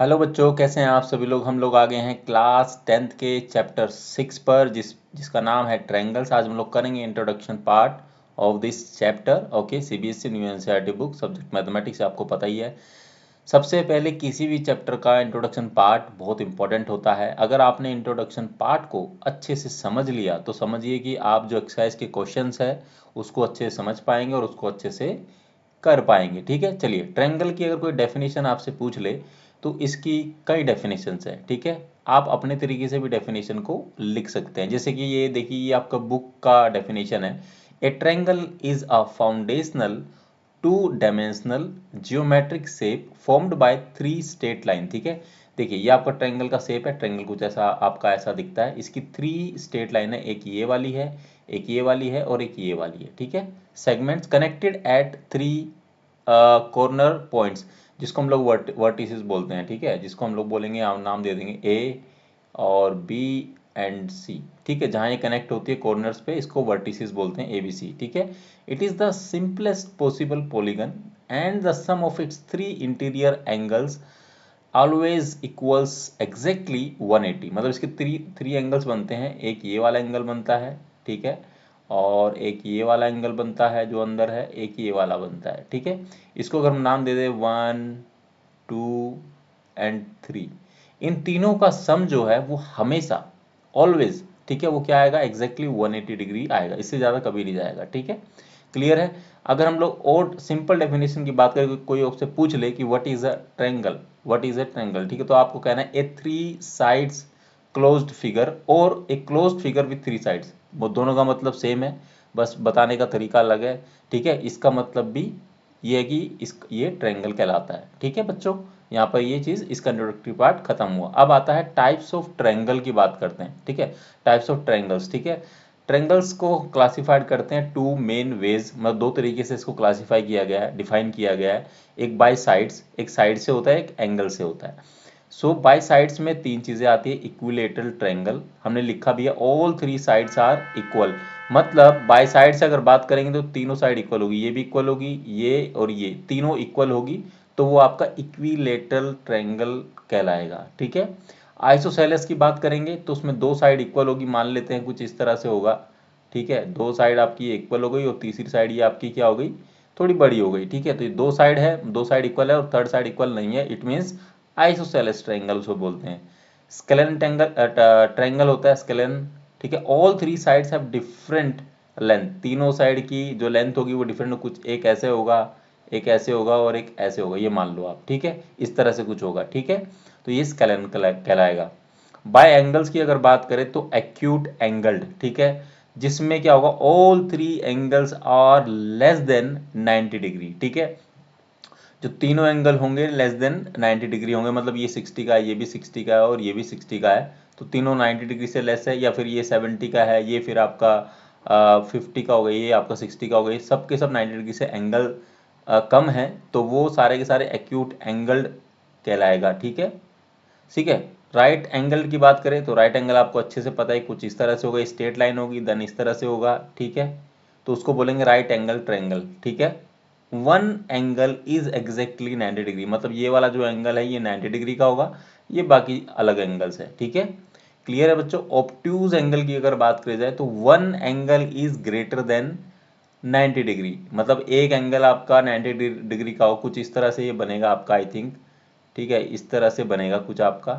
Hello बच्चों, कैसे हैं आप सभी लोग। हम लोग आ गए हैं क्लास 10th के चैप्टर 6 पर जिसका नाम है ट्रायंगल्स। आज हम लोग करेंगे introduction part of this chapter. Okay, CBSE new NCERT book, subject mathematics, आपको पता ही है। सबसे पहले किसी भी चैप्टर का इंट्रोडक्शन पार्ट बहुत इंपॉर्टेंट होता है। अगर आपने इंट्रोडक्शन पार्ट को अच्छे से समझ लिया तो समझिए कि आप जो एक्सरसाइज के क्वेश्चंस है उसको अच्छे से समझ पाएंगे और उसको अच्छे से कर पाएंगे। ठीक है, चलिए, ट्रायंगल की अगर कोई डेफिनेशन आपसे पूछ ले तो इसकी कई डेफिनेशंस हैं। ठीक है, आप अपने तरीके से भी डेफिनेशन को लिख सकते हैं। जैसे कि ये देखिए, ये आपका बुक का डेफिनेशन है। ए triangle is a foundational two dimensional geometric shape formed by three straight line. ठीक है, देखिए ये आपका ट्रायंगल का शेप है। ट्रायंगल कुछ ऐसा आपका ऐसा दिखता है। इसकी थ्री स्ट्रेट लाइन है, एक ये वाली है, एक ये वाली है और एक ये वाली है। ठीक है, segments connected eight three corner points, जिसको हम लोग वर्टिसेस बोलते हैं। ठीक है, जिसको हम लोग बोलेंगे, हम नाम दे देंगे ए और बी एंड सी। ठीक है, जहाँ ये कनेक्ट होती है कॉर्नर्स पे, इसको वर्टिसेस बोलते हैं, ए बी सी। ठीक है, it is the simplest possible polygon and the sum of its three interior angles always equals exactly 180। मतलब इसके थ्री थ्री एंगल्स बनते हैं। एक ये वाला एंगल बनता है, ठीक है, और एक ये वाला एंगल बनता है जो अंदर है, एक ये वाला बनता है। ठीक है, इसको अगर हम नाम दे दें 1 2 एंड 3, इन तीनों का सम जो है वो हमेशा ऑलवेज, ठीक है, वो क्या आएगा, एग्जैक्टली 180 डिग्री आएगा। इससे ज़्यादा कभी नहीं जाएगा। ठीक है, क्लियर है। अगर हम लोग और सिंपल डेफिनेशन की बात करें, कोई आपसे पूछ ले कि what is a triangle, what is a triangle, ठीक है, तो आपको कहना है ए थ्री साइड्स क्लोज्ड फिगर और a closed figure with three sides. वो दोनों का मतलब सेम है, बस बताने का तरीका अलग है। ठीक है, इसका मतलब भी ये है कि ये ट्रायंगल कहलाता है। ठीक है बच्चों, यहाँ पर ये चीज़, इसका इंट्रोडक्टरी पार्ट खत्म हुआ। अब आता है टाइप्स ऑफ ट्रायंगल की बात करते हैं। ठीक है, टाइप्स ऑफ ट्रायंगल्स। ठीक है, ट्रायंगल्स को क्लासिफाइड करते हैं टू मेन वेज, मतलब दो तरीके से इसको क्लासिफाई किया गया है, डिफाइन किया गया है। एक बाय साइड्स, एक साइड से होता है, एक एंगल से होता है। सो बाय साइड्स में तीन चीजें आती है। इक्विलेटरल ट्रायंगल, हमने लिखा भी है, all three sides are equal. मतलब बाय साइड से अगर बात करेंगे तो तीनों साइड इक्वल होगी, ये भी इक्वल होगी, ये और ये तीनों इक्वल होगी, तो वो आपका इक्विलेटरल ट्रायंगल कहलाएगा। ठीक है, आइसोसेलेस की बात करेंगे तो उसमें दो साइड इक्वल होगी, मान लेते हैं कुछ इस तरह से होगा। ठीक है, दो साइड आपकी इक्वल हो गई और तीसरी साइड ये आपकी क्या हो गई, थोड़ी बड़ी हो गई। ठीक है, तो ये दो साइड है, दो साइड इक्वल है और थर्ड साइड इक्वल नहीं है, इट मीन्स आइसोसेलेस ट्रायंगल उसको बोलते हैं। स्केलेन ट्रायंगल होता है, स्केलेन। ठीक है, all three sides have different length, तीनों साइड की जो लेंथ होगी वो डिफरेंट, कुछ एक ऐसे होगा, एक ऐसे होगा और एक ऐसे होगा, ये मान लो आप। ठीक है, इस तरह से कुछ होगा। ठीक है, तो ये स्केलेन कहलाएगा। बाय एंगल्स की अगर बात करें तो एक्यूट एंगल्ड, ठीक है, जिसमें क्या होगा, all three angles are less than 90 degree. ठीक है, जो तीनों एंगल होंगे लेस देन 90 डिग्री होंगे, मतलब ये 60 का है, ये भी 60 का है और ये भी 60 का है, तो तीनों 90 डिग्री से लेस है। या फिर ये 70 का है, ये फिर आपका 50 का हो गया, ये आपका 60 का हो गया, सब के सब 90 डिग्री से एंगल कम है, तो वो सारे के सारे एक्यूट एंगल्ड कहलाएगा। ठीक है, ठीक है। राइट एंगल की बात करें तो राइट एंगल आपको अच्छे से पता है, कुछ इस तरह से होगा, स्ट्रेट लाइन होगी, देन इस तरह से होगा। ठीक है, तो उसको बोलेंगे राइट एंगल ट्रायंगल। ठीक है, one angle is exactly 90 degree, मतलब ये वाला जो एंगल है ये 90 डिग्री का होगा, ये बाकी अलग एंगल्स है। ठीक है, क्लियर है बच्चों। ऑब्ट्यूज एंगल की अगर बात करी जाए तो one angle is greater than 90 degree, मतलब एक एंगल आपका 90 डिग्री का हो, कुछ इस तरह से ये बनेगा आपका, आई थिंक। ठीक है, इस तरह से बनेगा कुछ आपका।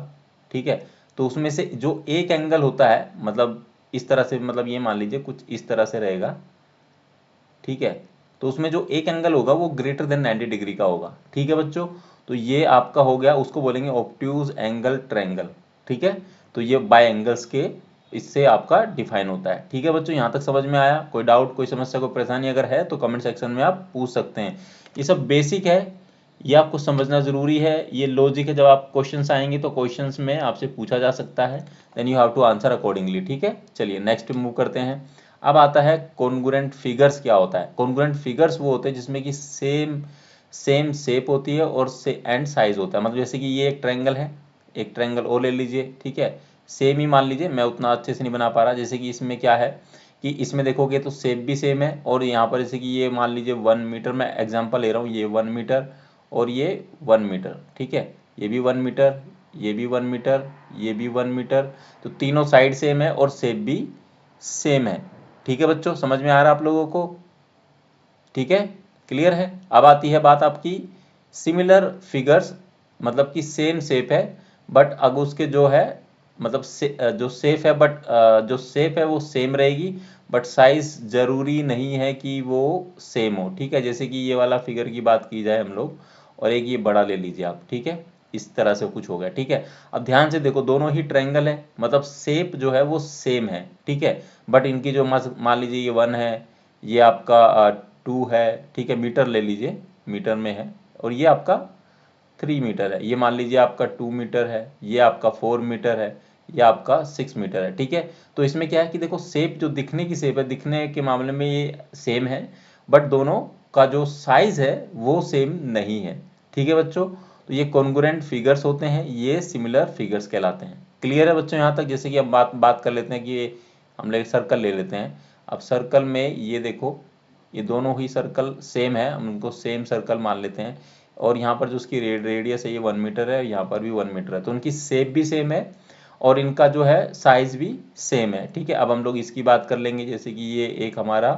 ठीक है, तो उसमें से जो एक एंगल होता है, मतलब इस तरह से, मतलब ये मान लीजिए कुछ इस तरह से रहेगा। ठीक है, तो उसमें जो एक एंगल होगा वो ग्रेटर देन 90 डिग्री का होगा। ठीक है बच्चों, तो ये आपका हो गया, उसको बोलेंगे ऑब्ट्यूज एंगल ट्रायंगल। ठीक है, तो ये बाय एंगल्स के इससे आपका डिफाइन होता है। ठीक है बच्चों, यहाँ तक समझ में आया? कोई डाउट, कोई समस्या, कोई परेशानी अगर है तो कमेंट सेक्शन में आप पूछ सकते हैं। ये सब बेसिक है, ये आपको समझना जरूरी है, ये लॉजिक है। जब आप क्वेश्चंस आएंगे तो क्वेश्चंस में आपसे पूछा जा सकता है, then you have to answer accordingly. ठीक है, चलिए नेक्स्ट मूव करते हैं। अब आता है कॉन्ग्रुएंट फिगर्स। क्या होता है कॉन्ग्रुएंट फिगर्स? वो होते हैं जिसमें कि सेम सेम शेप होती है और से एंड साइज होता है। मतलब जैसे कि ये एक ट्रायंगल है, एक ट्रायंगल और ले लीजिए। ठीक है, सेम ही मान लीजिए, मैं उतना अच्छे से नहीं बना पा रहा। जैसे कि इसमें क्या है कि इसमें देखोगे तो शेप भी सेम है, और यहाँ पर जैसे कि ये मान लीजिए 1 मीटर, मैं एग्जांपल ले रहा हूँ, ये 1 मीटर और ये 1 मीटर। ठीक है, ये भी 1 मीटर, ये भी 1 मीटर, ये भी 1 मीटर, तो तीनों साइड सेम है और शेप भी सेम है। ठीक है बच्चों, समझ में आ रहा है आप लोगों को? ठीक है, क्लियर है। अब आती है बात आपकी सिमिलर फिगर्स, मतलब कि सेम शेप है बट अब उसके जो है मतलब जो शेप है बट जो शेप है वो सेम रहेगी बट साइज जरूरी नहीं है कि वो सेम हो। ठीक है, जैसे कि ये वाला फिगर की बात की जाए हम लोग, और एक ये बड़ा ले लीजिए आप। ठीक है, इस तरह से कुछ हो गया। ठीक है, अब ध्यान से देखो, दोनों ही ट्रायंगल है, मतलब शेप जो है वो सेम है। ठीक है, बट इनकी जो मान लीजिए ये 1 है, ये आपका 2 है। ठीक है, मीटर ले लीजिए, मीटर में है, और ये आपका 3 मीटर है। ये मान लीजिए आपका 2 मीटर है, ये आपका 4 मीटर है, ये आपका 6 मीटर है। ठीक है, तो इसमें क्या है कि देखो शेप जो दिखने की शेप है, दिखने के मामले में ये सेम है बट दोनों का जो साइज है वो सेम नहीं है। ठीक है बच्चों, तो ये कॉन्ग्रुएंट फिगर्स होते हैं, ये सिमिलर फिगर्स कहलाते हैं। क्लियर है बच्चों यहाँ तक? जैसे कि अब बात कर लेते हैं कि हम लोग एक सर्कल ले लेते हैं। अब सर्कल में ये देखो, ये दोनों ही सर्कल सेम है, हम उनको सेम सर्कल मान लेते हैं, और यहाँ पर जो उसकी रेडियस है ये 1 मीटर है, यहाँ पर भी 1 मीटर है, तो उनकी शेप भी सेम है और इनका जो है साइज भी सेम है। ठीक है, अब हम लोग इसकी बात कर लेंगे, जैसे कि ये एक हमारा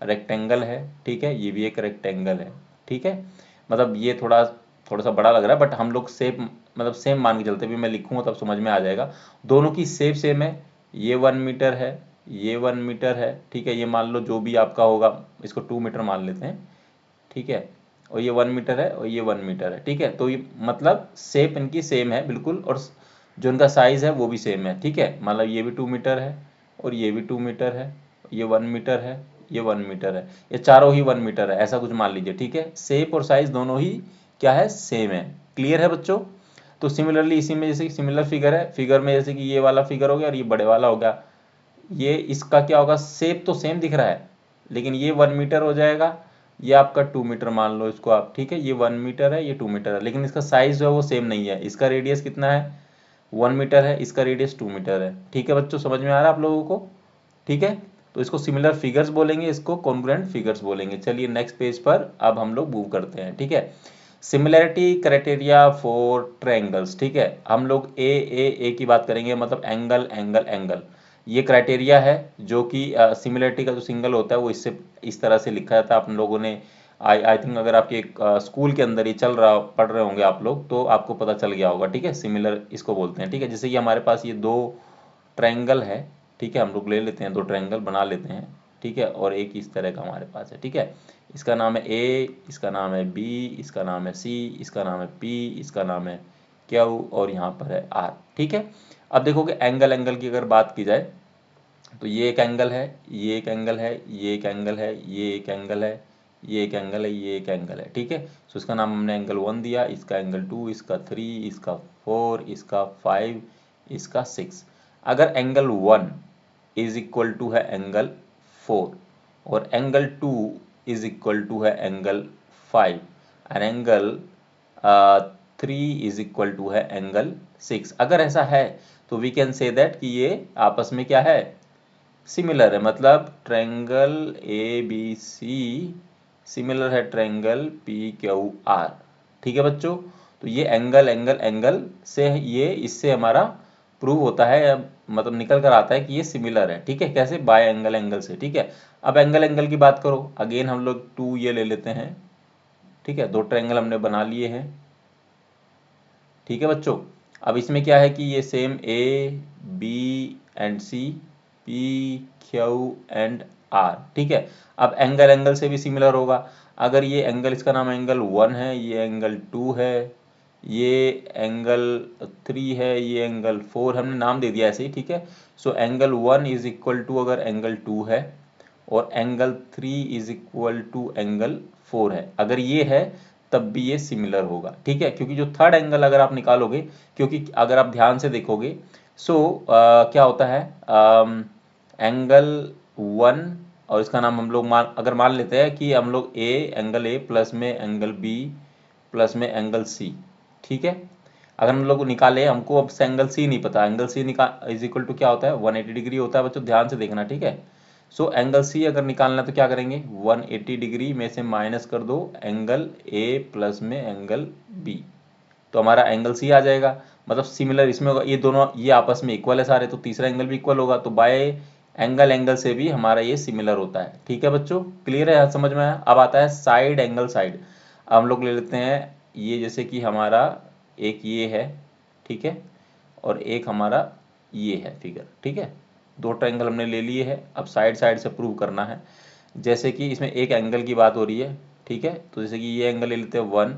रेक्टेंगल है। ठीक है, ये भी एक रेक्टेंगल है। ठीक है, मतलब ये थोड़ा थोड़ा सा बड़ा लग रहा है बट हम लोग शेप मतलब सेम मान के चलते, भी मैं लिखूंगा तब समझ में आ जाएगा। दोनों की शेप सेम है, ये 1 मीटर है, ये 1 मीटर है। ठीक है, ये मान लो जो भी आपका होगा, इसको 2 मीटर मान लेते हैं। ठीक है, और ये 1 मीटर है और ये 1 मीटर है। ठीक है, तो ये मतलब शेप इनकी सेम है बिल्कुल, और जो इनका साइज है वो भी सेम है। ठीक है, मतलब ये भी 2 मीटर है और ये भी 2 मीटर है, ये 1 मीटर है, ये 1 मीटर है, ये चारों ही 1 मीटर है, ऐसा कुछ मान लीजिए। ठीक है, शेप और साइज दोनों ही क्या है, सेम है। क्लियर है बच्चों? तो सिमिलरली इसी में जैसे कि सिमिलर फिगर है, फिगर में जैसे कि ये वाला फिगर हो गया और ये बड़े वाला हो गया, ये इसका क्या होगा, शेप तो सेम दिख रहा है लेकिन ये 1 मीटर हो जाएगा, ये आपका 2 मीटर मान लो इसको आप। ठीक है, ये 1 मीटर है, ये 2 मीटर है, लेकिन इसका साइज जो है वो सेम नहीं है। इसका रेडियस कितना है, 1 मीटर है, इसका रेडियस 2 मीटर है। ठीक है बच्चों, समझ में आ रहा है आप लोगों को? ठीक है, तो इसको सिमिलर फिगर्स बोलेंगे, इसको कॉन्ग्रुएंट फिगर्स बोलेंगे। चलिए नेक्स्ट पेज पर अब हम लोग मूव करते हैं। ठीक है, सिमिलैरिटी क्राइटेरिया फॉर ट्रायंगल्स। ठीक है, हम लोग ए की बात करेंगे, मतलब एंगल एंगल एंगल, ये क्राइटेरिया है जो कि सिमिलैरिटी का जो सिंगल होता है वो इससे इस तरह से लिखा जाता है। आप लोगों ने आई थिंक अगर आपके स्कूल के अंदर ही चल रहा पढ़ रहे होंगे आप लोग तो आपको पता चल गया होगा। ठीक है, सिमिलर इसको बोलते हैं। ठीक है, जैसे कि हमारे पास ये दो ट्रायंगल है। ठीक है, हम लोग ले लेते हैं, दो ट्रायंगल बना लेते हैं। ठीक है, और एक इस तरह का हमारे पास है। ठीक है, इसका नाम है ए, इसका नाम है बी, इसका नाम है सी, इसका नाम है पी, इसका नाम है क्यू, और यहाँ पर है आर। ठीक है, अब देखो कि एंगल एंगल की अगर बात की जाए तो ये एक एंगल है, ये एक एंगल है, ये एक एंगल है, ये एक एंगल है, ये एक एंगल है, ये एक एंगल है। ठीक है, तो इसका नाम हमने एंगल 1 दिया, इसका एंगल 2, इसका 3, इसका 4, इसका 5, इसका 6। अगर एंगल 1 इज इक्वल टू है एंगल 4 और एंगल 2 इज इक्वल टू है angle 5 and angle 3 is equal to है एंगल 6, अगर ऐसा है तो वी कैन से दैट कि ये आपस में क्या है, सिमिलर है। मतलब triangle A B C similar है ट्रायंगल पी क्यू आर। ठीक है बच्चों, तो ये एंगल एंगल एंगल से ये इससे हमारा प्रूव होता है, मतलब निकल कर आता है कि ये सिमिलर है। ठीक है, कैसे, बाय एंगल एंगल से। ठीक है, अब एंगल एंगल की बात करो, अगेन हम लोग 2 ये ले लेते हैं। ठीक है, दो ट्रायंगल हमने बना लिए हैं। ठीक है बच्चों, अब इसमें क्या है कि ये same A B and C, P Q and R. ठीक है, अब एंगल एंगल से भी सिमिलर होगा। अगर ये एंगल, इसका नाम एंगल 1 है, ये एंगल 2 है, ये एंगल 3 है, ये एंगल 4, हमने नाम दे दिया ऐसे ही। ठीक है, so angle 1 is equal to अगर एंगल 2 है और angle 3 is equal to angle 4 है, अगर ये है तब भी ये सिमिलर होगा। ठीक है, क्योंकि जो थर्ड एंगल अगर आप निकालोगे, क्योंकि अगर आप ध्यान से देखोगे सो क्या होता है, एंगल 1 और इसका नाम हम लोग अगर मान लेते हैं कि हम लोग एंगल ए प्लस में एंगल बी प्लस में एंगल सी। ठीक है, अगर हम लोग निकाले, हमको अब एंगल सी नहीं पता, एंगल सी निकाल इज इक्वल टू क्या होता है, 180 डिग्री होता है बच्चों, ध्यान से देखना। ठीक है, सो एंगल सी अगर निकालना है तो क्या करेंगे, 180 डिग्री में से माइनस कर दो एंगल ए प्लस में एंगल बी। तो हमारा एंगल सी आ जाएगा। मतलब सिमिलर इसमें होगा, ये दोनों ये आपस में इक्वल है सारे, तो तीसरा एंगल भी इक्वल होगा, तो बाय एंगल से भी हमारा ये सिमिलर होता है। ठीक है बच्चों, क्लियर है, समझ में आया। अब आता है साइड एंगल साइड। अब हम लोग ले लेते हैं ये, जैसे कि हमारा एक ये है, ठीक है, और एक हमारा ये है फिगर, ठीक है, दो ट्रायंगल हमने ले लिए है। अब साइड साइड से प्रूव करना है। जैसे कि इसमें एक एंगल की बात हो रही है, ठीक है, तो जैसे कि ये एंगल ले लेते हैं 1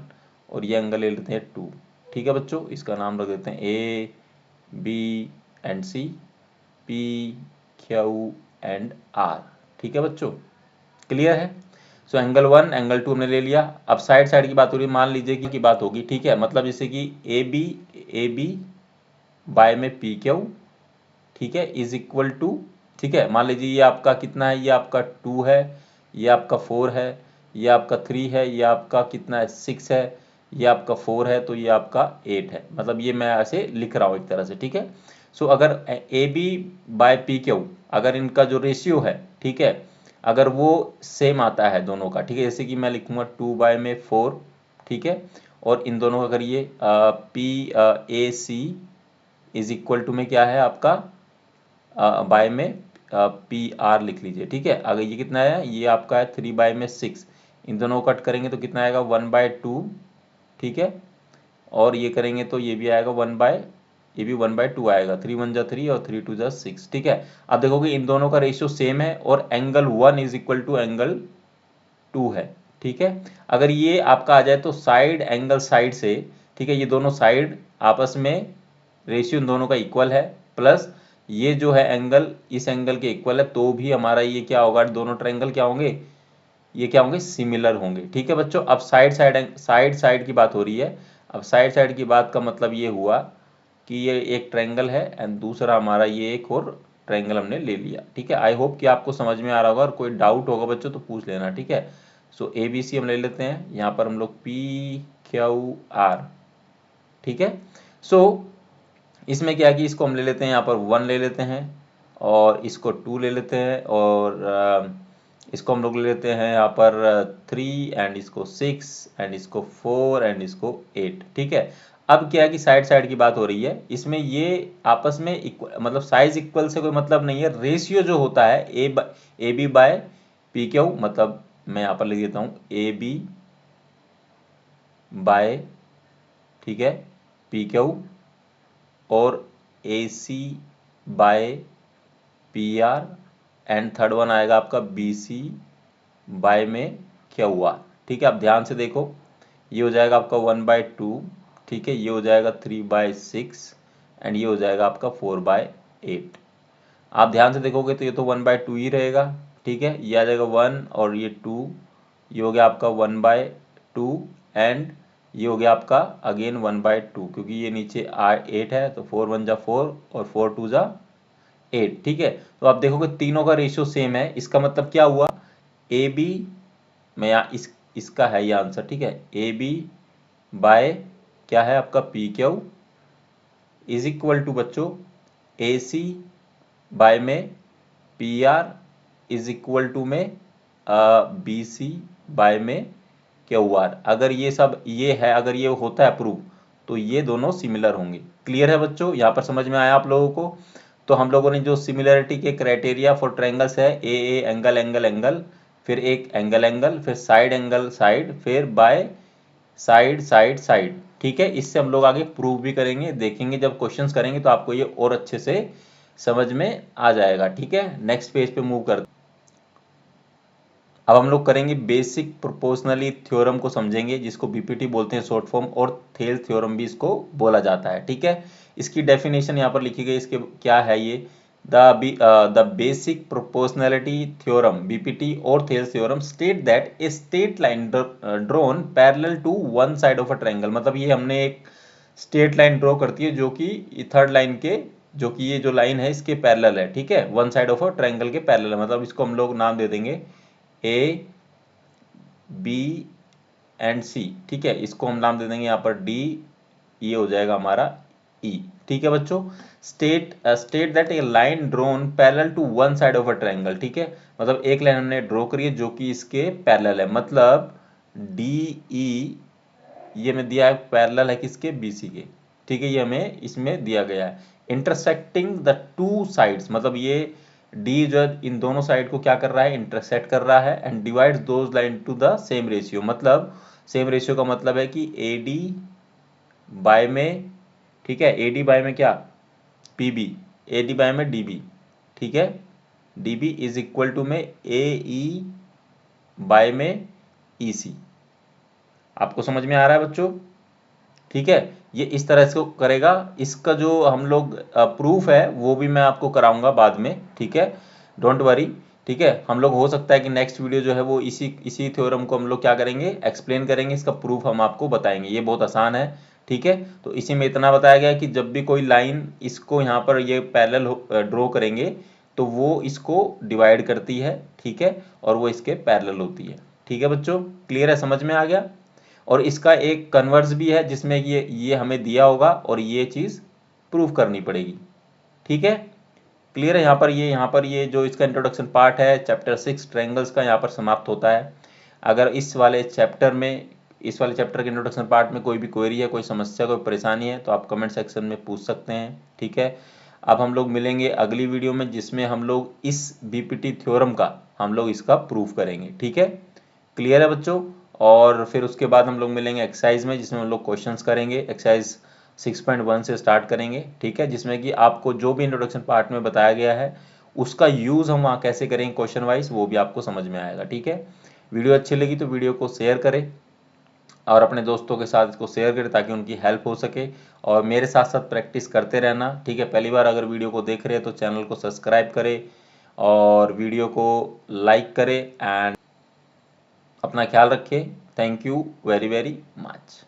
और ये एंगल ले लेते हैं 2। ठीक है बच्चों, इसका नाम रख देते हैं A B and C, P Q and R. ठीक है बच्चों, क्लियर है। सो एंगल 1 एंगल 2 हमने ले लिया। अब साइड साइड की बात हो रही है, मान लीजिए कि बात होगी, ठीक है, मतलब जैसे कि ए बी बाय में पी क्यू, ठीक है, इज इक्वल टू, ठीक है, मान लीजिए ये आपका कितना है, ये आपका 2 है, ये आपका 4 है, ये आपका 3 है, ये आपका कितना है 6 है, ये आपका 4 है, तो ये आपका 8 है। मतलब ये मैं ऐसे लिख रहा हूँ एक तरह से, ठीक है। सो अगर A B by P Q, अगर इनका जो रेशियो है, ठीक है, अगर वो सेम आता है दोनों का, ठीक है, जैसे कि मैं लिखूंगा 2 बाय में 4, ठीक है, और इन दोनों का अगर ये P A C is equal to में क्या है आपका बाय में पी आर लिख लीजिए, ठीक है। अगर ये कितना है, ये आपका है 3 बाय में 6, इन दोनों को कट करेंगे तो कितना आएगा 1 बाय 2, ठीक है, और ये करेंगे तो ये भी आएगा 1 बाय, ये भी 1 बाय 2 आएगा, 3 1 जा 3 और 3 2 जा 6, ठीक है। अब देखोगे इन दोनों का रेशियो सेम है और angle 1 is equal to angle 2 है, ठीक है। अगर ये आपका आ जाए तो साइड एंगल साइड से, ठीक है, ये दोनों साइड आपस में रेशियो इन दोनों का इक्वल है, प्लस ये जो है एंगल इस एंगल के इक्वल है, तो भी हमारा ये क्या होगा, दोनों ट्रायंगल क्या होंगे, ये क्या होंगे, सिमिलर होंगे। ठीक है बच्चों, अब साइड साइड की बात हो रही है। अब साइड साइड की बात का मतलब ये हुआ कि ये एक ट्रायंगल है एंड दूसरा हमारा ये एक और ट्रायंगल हमने ले लिया। ठीक है, आई होप कि आपको समझ में आ रहा होगा, और कोई डाउट होगा बच्चों तो पूछ लेना। ठीक है, सो ए बी सी हम ले लेते हैं, यहाँ पर हम लोग पी क्यू आर, ठीक है। सो इसमें क्या है कि इसको हम ले लेते हैं, यहाँ पर 1 ले लेते हैं और इसको 2 ले लेते हैं, और इसको हम लोग ले लेते हैं यहाँ पर 3 एंड इसको 6 एंड इसको 4 एंड इसको 8। ठीक है, अब क्या है कि साइड साइड की बात हो रही है, इसमें ये आपस में इक्वल, मतलब साइज इक्वल से कोई मतलब नहीं है, रेशियो जो होता है A B by P Q, मतलब मैं यहाँ पर लिख देता हूँ ए बी बाय, ठीक है, पी क्यू, और A C by P R, and third one आएगा आपका बी सी बाय में क्यू आर। ठीक है, आप ध्यान से देखो, ये हो जाएगा आपका 1 बाय 2, ठीक है, ये हो जाएगा 3 बाय 6 एंड ये हो जाएगा आपका 4 बाय 8। आप ध्यान से देखोगे तो ये तो 1 बाय 2 ही रहेगा, ठीक है, ये आ जाएगा 1 और ये 2, ये हो गया आपका 1 बाय 2 एंड ये हो गया आपका अगेन 1 बाय 2, क्योंकि ये नीचे 8 है, तो 4 1 जा 4 और 4 2 जा 8। ठीक है, तो आप देखोगे तीनों का रेशियो सेम है, इसका मतलब क्या हुआ, ए बी में यहाँ इसका है ये आंसर। ठीक है, ए बी बाय क्या है आपका P Q is equal to बच्चों ए सी बाय में P R is equal to में बी सी बाय में क्यू आर। अगर ये सब ये है, अगर ये होता है प्रूफ, तो ये दोनों सिमिलर होंगे। क्लियर है बच्चों, यहाँ पर समझ में आया आप लोगों को। तो हम लोगों ने जो सिमिलरिटी के क्राइटेरिया फॉर ट्रायंगल्स है, ए एंगल एंगल एंगल, फिर एक एंगल एंगल, फिर साइड एंगल साइड, फिर बाय साइड साइड साइड। ठीक है, इससे हम लोग आगे प्रूव भी करेंगे, देखेंगे जब क्वेश्चंस करेंगे तो आपको ये और अच्छे से समझ में आ जाएगा। ठीक है, नेक्स्ट पेज पे मूव करते। अब हम लोग करेंगे बेसिक प्रोपोर्शनली थ्योरम को समझेंगे, जिसको बीपीटी बोलते हैं शॉर्ट फॉर्म, और थेल थ्योरम भी इसको बोला जाता है। ठीक है, इसकी डेफिनेशन यहाँ पर लिखी गई, इसके क्या है ये, the basic proportionality theorem BPT और Thales theorem state that a straight line drawn parallel to one side of a triangle. मतलब ये हमने एक स्ट्रेट लाइन ड्रॉ करती है जो कि थर्ड लाइन के, जो कि ये जो लाइन है इसके पैरेलल है। ठीक है, one side of a triangle के पैरेलल है, मतलब इसको हम लोग नाम दे देंगे ए बी एंड सी। ठीक है, इसको हम नाम दे देंगे यहाँ पर डी, ये हो जाएगा हमारा ई। ठीक है बच्चों, state that a line drawn parallel to one side of a triangle. ठीक है, मतलब एक लाइन हमने ड्रॉ करी है जो कि इसके पैरेलल है, मतलब डी ई ये हमें दिया है पैरेलल है किसके, BC के, ठीक है, ये हमें इसमें दिया गया है। इंटरसेक्टिंग द टू साइड्स, मतलब ये D जो है इन दोनों साइड को क्या कर रहा है, इंटरसेक्ट कर रहा है, and divides those line to the same ratio, मतलब सेम रेशियो का मतलब है कि AD बाय में, ठीक है, AD बाय में क्या, PB, AD बाय में DB, ठीक है, DB इज इक्वल टू में AE बाय में EC। आपको समझ में आ रहा है बच्चों, ठीक है, ये इस तरह से करेगा। इसका जो हम लोग प्रूफ है वो भी मैं आपको कराऊंगा बाद में, ठीक है, डोंट वरी, ठीक है। हम लोग हो सकता है कि नेक्स्ट वीडियो जो है वो इसी थ्योरम को हम लोग क्या करेंगे, एक्सप्लेन करेंगे, इसका प्रूफ हम आपको बताएंगे, ये बहुत आसान है, ठीक है। तो इसी में इतना बताया गया कि जब भी कोई लाइन इसको यहाँ पर ये पैरेलल ड्रॉ करेंगे तो वो इसको डिवाइड करती है, ठीक है, और वो इसके पैरेलल होती है, ठीक है बच्चों, क्लियर है, समझ में आ गया। और इसका एक कन्वर्स भी है जिसमें ये हमें दिया होगा और ये चीज़ प्रूव करनी पड़ेगी, ठीक है, क्लियर है। यहाँ पर ये जो इसका इंट्रोडक्शन पार्ट है चैप्टर 6 ट्रायंगल्स का यहाँ पर समाप्त होता है। अगर इस वाले चैप्टर के इंट्रोडक्शन पार्ट में कोई भी क्वेरी है, कोई समस्या, कोई परेशानी है तो आप कमेंट सेक्शन में पूछ सकते हैं, ठीक है। अब हम लोग मिलेंगे अगली वीडियो में जिसमें हम लोग इस BPT थ्योरम का हम लोग इसका प्रूफ करेंगे, ठीक है, क्लियर है बच्चों। और फिर उसके बाद हम लोग मिलेंगे एक्सरसाइज में जिसमें हम लोग क्वेश्चंस करेंगे, एक्सरसाइज 6.1 से स्टार्ट करेंगे, ठीक है, जिसमें कि आपको जो भी इंट्रोडक्शन पार्ट में बताया गया है उसका यूज़ हम वहाँ कैसे करेंगे क्वेश्चन वाइज वो भी आपको समझ में आएगा, ठीक है। वीडियो अच्छी लगी तो वीडियो को शेयर करें और अपने दोस्तों के साथ इसको शेयर करें ताकि उनकी हेल्प हो सके, और मेरे साथ साथ प्रैक्टिस करते रहना, ठीक है। पहली बार अगर वीडियो को देख रहे हैं तो चैनल को सब्सक्राइब करें और वीडियो को लाइक करें, एंड अपना ख्याल रखें। Thank you very very much.